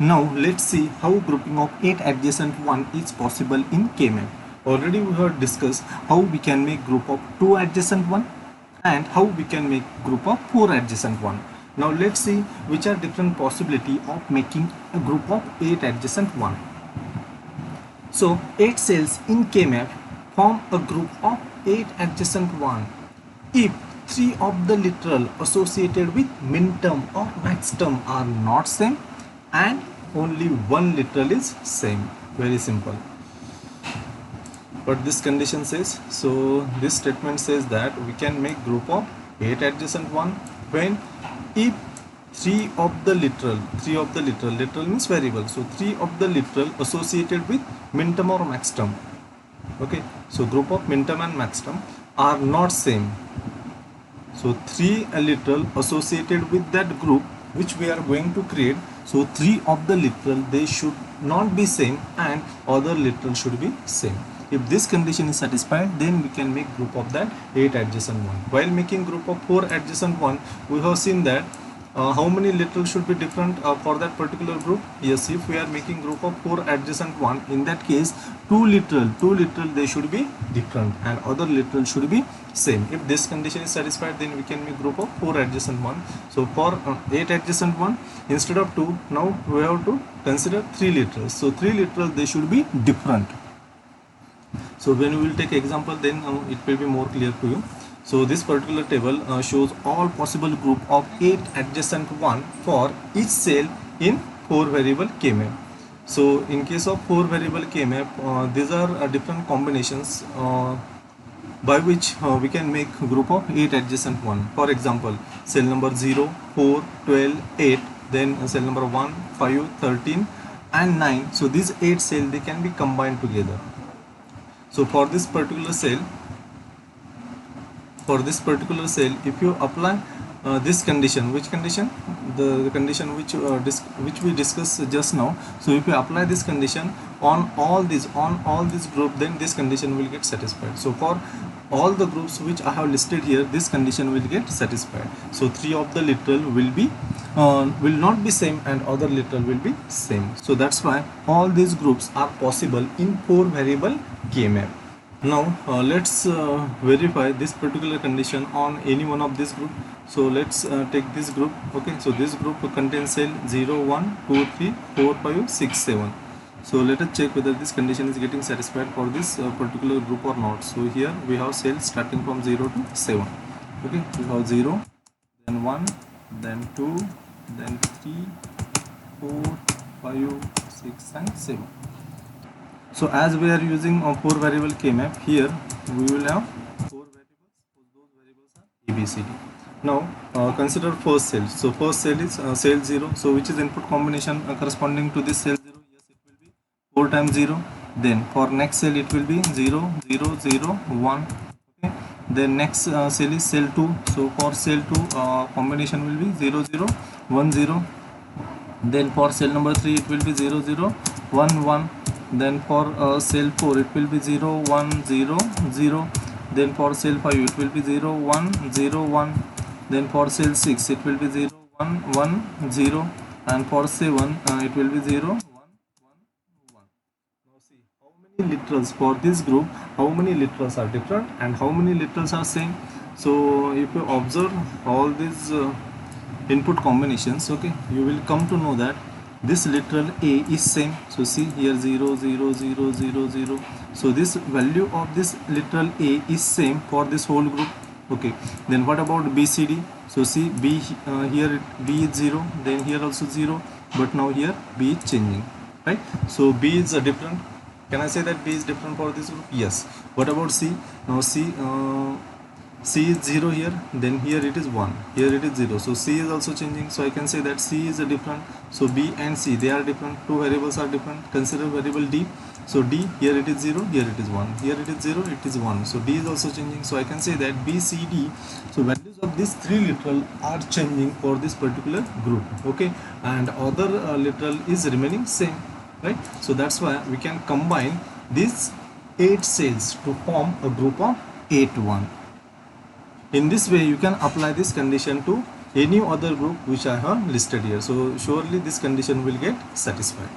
Now let's see how grouping of 8 adjacent 1 is possible in K-map. Already we have discussed how we can make group of 2 adjacent 1 and how we can make group of 4 adjacent 1. Now let's see which are different possibility of making a group of 8 adjacent 1. So 8 cells in K-map form a group of 8 adjacent 1 if 3 of the literal associated with min term or max term are not same and only one literal is same. Very simple. But this condition says, so this statement says that we can make group of 8 adjacent 1 when if 3 of the literal means variable, so 3 of the literal associated with min term or max term, okay, so group of min term and max term are not same. So 3 literal associated with that group which we are going to create, so 3 of the literal they should not be same and other literal should be same. If this condition is satisfied, then we can make group of that 8 adjacent 1. While making group of 4 adjacent 1, we have seen that how many literal should be different for that particular group. Yes, if we are making group of 4 adjacent 1, in that case 2 literal they should be different and other literal should be same. If this condition is satisfied, then we can make group of 4 adjacent 1. So for 8 adjacent 1, instead of 2, now we have to consider 3 literals. So 3 literals they should be different. So when we will take example, then it will be more clear to you. So this particular table shows all possible group of 8 adjacent 1 for each cell in 4 variable K-map. So in case of 4 variable K-map, these are different combinations by which we can make group of 8 adjacent 1. For example, cell number 0, 4, 12, 8, then cell number 1, 5, 13 and 9. So these 8 cells they can be combined together. So for this particular cell, if you apply this condition, which condition? The condition which we discussed just now. So if you apply this condition on all these group, then this condition will get satisfied. So for all the groups which I have listed here, this condition will get satisfied. So 3 of the literal will not be same and other literal will be same. So that's why all these groups are possible in 4 variable K-map. Now let's verify this particular condition on any one of this group. So let's take this group. Okay, so this group contains cell 0, 1, 2, 3, 4, 5, 6, 7. So let us check whether this condition is getting satisfied for this particular group or not. So here we have cells starting from 0 to 7. Okay, we have 0, then 1, then 2, then 3, 4, 5, 6 and 7. So as we are using a 4 variable K-map, here we will have 4 variables. Those variables are A, B, C, D. Now consider first cell. So first cell is cell 0. So which is input combination corresponding to this cell 0? Yes, it will be 4 times 0. Then for next cell it will be 0, 0, 0, 1. Okay. Then next cell is cell 2. So for cell 2 combination will be 0, 0, 1, 0. Then for cell number 3 it will be 0, 0, 1, 1. Then for cell 4 it will be 0, 1, 0, 0. Then for cell 5 it will be 0, 1, 0, 1. Then for cell 6 it will be 0, 1, 1, 0. And for 7 it will be 0, 1, 1, 1. Now see how many literals for this group, how many literals are different and how many literals are same. So if you observe all these input combinations, okay, you will come to know that this literal A is same. So see here 0, 0, 0, 0, 0. So this value of this literal A is same for this whole group. Okay, then what about B, C, D? So see B here B is 0, then here also 0, but now here B is changing, right? So B is different. Can I say that B is different for this group? Yes. What about C? Now C is 0 here, then here it is 1, here it is 0. So C is also changing. So I can say that C is different. So B and C, they are different. Two variables are different. Consider variable D. So D, here it is 0, here it is 1. Here it is 0, it is 1. So D is also changing. So I can say that B, C, D. So values of these 3 literal are changing for this particular group. Okay. And other literal is remaining same. Right. So that's why we can combine these 8 cells to form a group of 8, 1. In this way, you can apply this condition to any other group which I have listed here. So surely this condition will get satisfied.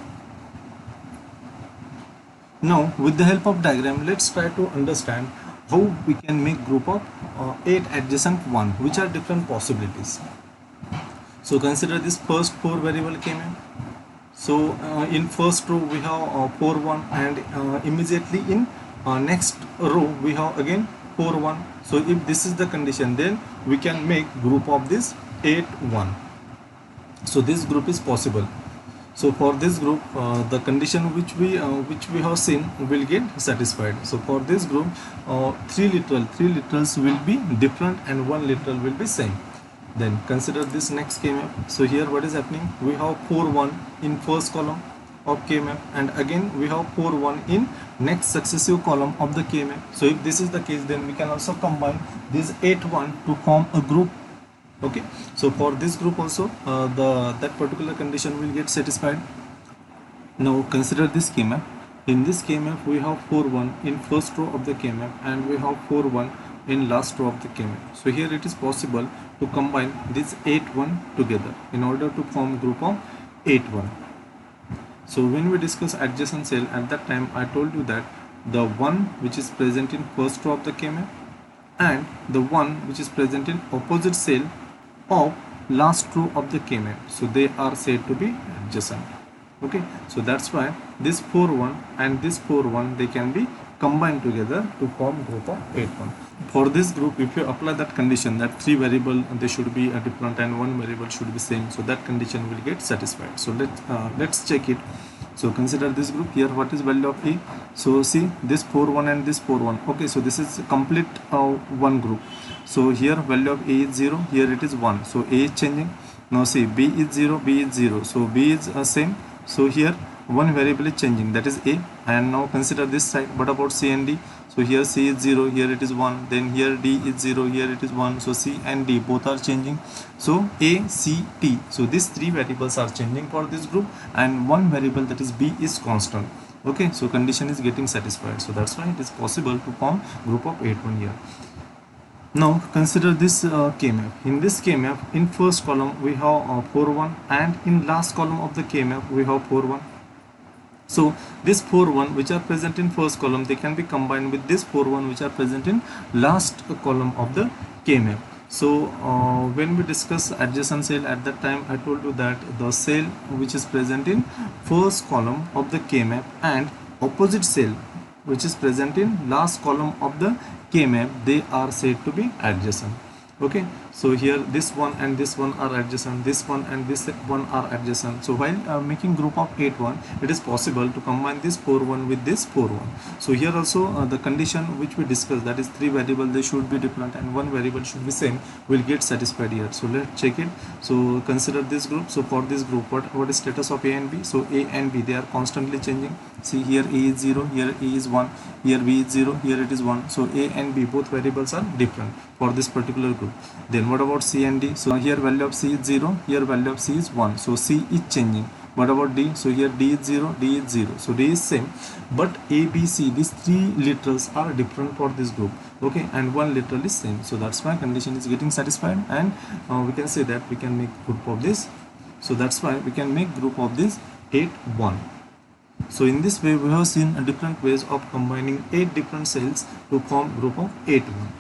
Now with the help of diagram, let's try to understand how we can make group of 8 adjacent 1, which are different possibilities. So consider this first 4 variable came in. So in first row we have 4 1, and immediately in next row we have again 4 1. So if this is the condition, then we can make group of this 8 1. So this group is possible. So for this group, the condition which we have seen will get satisfied. So for this group, 3 literals will be different and 1 literal will be same. Then consider this next K-map. So here what is happening? We have 4 1 in first column of K-map, and again we have 4 1 in next successive column of the K-map. So if this is the case, then we can also combine this 8 1 to form a group. Okay, so for this group also that particular condition will get satisfied. Now consider this K-map. In this K-map we have 4 1 in first row of the K-map, and we have 4 1 in last row of the K-map. So here it is possible to combine this 8 1 together in order to form group of 8 1. So when we discuss adjacent cell, at that time I told you that the one which is present in first row of the K-map and the one which is present in opposite cell of last row of the K-map, so they are said to be adjacent. Okay, so that's why this 4 1 and this 4 1, they can be combined together to form group of 8 1. For this group, if you apply that condition that 3 variable they should be different and 1 variable should be same, so that condition will get satisfied. So let's check it. So consider this group. Here what is value of A? So see this 4 1 and this 4 1. Okay, so this is complete one group. So here value of A is 0, here it is 1, so A is changing. Now see B is 0, B is 0, so B is same. So here one variable is changing, that is A. And now consider this side. What about C and D? So here C is 0, here it is 1, then here D is 0, here it is 1. So C and D both are changing. So A, C, T, so these 3 variables are changing for this group, and one variable, that is B, is constant. Okay, so condition is getting satisfied. So that's why it is possible to form group of 8 1 here. Now consider this K-map. In this K-map, in first column we have 4 1, and in last column of the K-map we have 4 1. So this 4 1 which are present in first column, they can be combined with this 4 1 which are present in last column of the K-map. So when we discuss adjacent cell, at that time I told you that the cell which is present in first column of the K-map and opposite cell which is present in last column of the K-map, they are said to be adjacent. Okay, so here this one and this one are adjacent, this one and this one are adjacent. So while making group of 8 1, it is possible to combine this 4 1 with this 4 1. So here also the condition which we discussed, that is 3 variables they should be different and 1 variable should be same, will get satisfied here. So let's check it. So consider this group. So for this group, what is status of A and B? So A and B, they are constantly changing. See here A is 0, here A is 1, here B is 0, here it is 1. So A and B both variables are different for this particular group. Then what about C and D? So here value of C is 0, here value of C is 1, so C is changing. What about D? So here D is 0, D is 0, so D is same, but A, B, C, these 3 literals are different for this group. Okay, and 1 literal is same. So that's why condition is getting satisfied, and we can say that we can make group of this. So that's why we can make group of this 8 1. So in this way we have seen different ways of combining 8 different cells to form group of 8 1.